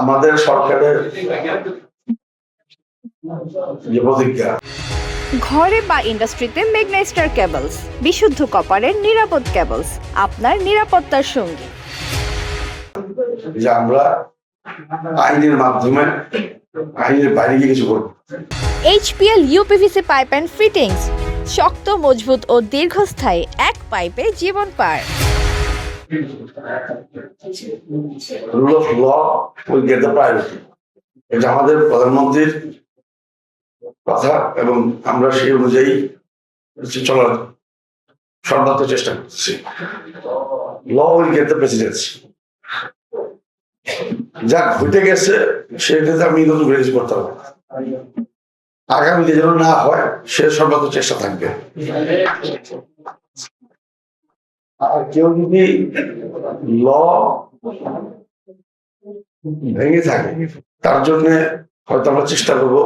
আমাদের সরকারের যে প্রতিজ্ঞা, ঘরে বা ইন্ডাস্ট্রিতে মেঘনা স্টার কেবলস, বিশুদ্ধ কপারের নিরাপদ কেবলস, আপনার নিরাপত্তার সঙ্গী। যে আমরা আইনের মাধ্যমে আইনের বাইরে গিয়ে কিছু করবো। HPL UPVC pipe and fittings, শক্ত, মজবুত ও দীর্ঘস্থায়ী, এক পাইপে জীবন পার। Rule of law will get the priority, এটা আমাদের প্রধানমন্ত্রীর কথা এবং আমরা সেই অনুযায়ী চলার সর্বাত্মক চেষ্টা করতেছি। Law will get the presidency. যা ঘটে গেছে সেটাতে আমি নতুন রেজ করতে হবে, আগামীতে যেন না হয় সে সর্বাত্মক চেষ্টা থাকবে। আর কেউ যদি ল ভেঙে থাকে তার জন্য হয়তো আমরা চেষ্টা করবো।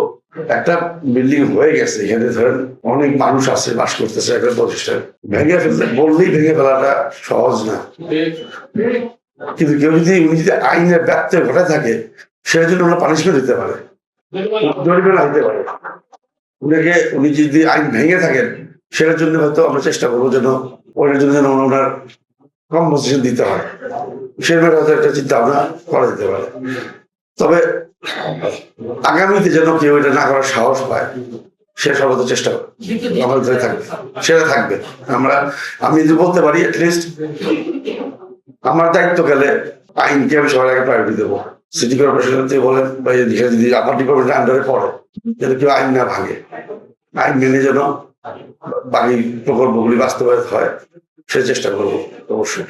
একটা বিল্ডিং হয়ে গেছে, এখানে ধরেন অনেক মানুষ আছে, বাস করতেছে, একটা প্রতিষ্ঠান ভেঙে ফেলতে বললেই ভেঙে ফেলাটা সহজ না। কিন্তু কেউ যদি আইনের ব্যত্যয় ঘটে থাকে সেটার জন্য আমরা পানিশমেন্ট দিতে পারে, জরিমানা দিতে পারে। উনি যদি আইন ভেঙে থাকেন সেটার জন্য হয়তো আমরা চেষ্টা করবো যেন ওটার জন্য যেন ওনার কম্পেনসেশন দিতে হয়, সেভাবে হয়তো একটা চিন্তা ভাবনা করা যেতে পারে। তবে আগামীতে যেন কেউ এটা না করার সাহস পায় সে সর্বত চেষ্টা আমাদের থাকবে, সেটা থাকবে। আমি যদি বলতে পারি অ্যাটলিস্ট আমার দায়িত্ব গেলে আইনকে আমি সবার আগে প্রায়োরিটি দেবো। সিটি কর্পোরেশন থেকে বলেন বা যদি আমার ডিপার্টমেন্টের আন্ডারে পড়ে যেন কেউ আইন না ভাঙে, আইন মেনে যেন বাকি প্রকল্পগুলি বাস্তবায়িত হয় সে চেষ্টা করবো অবশ্যই।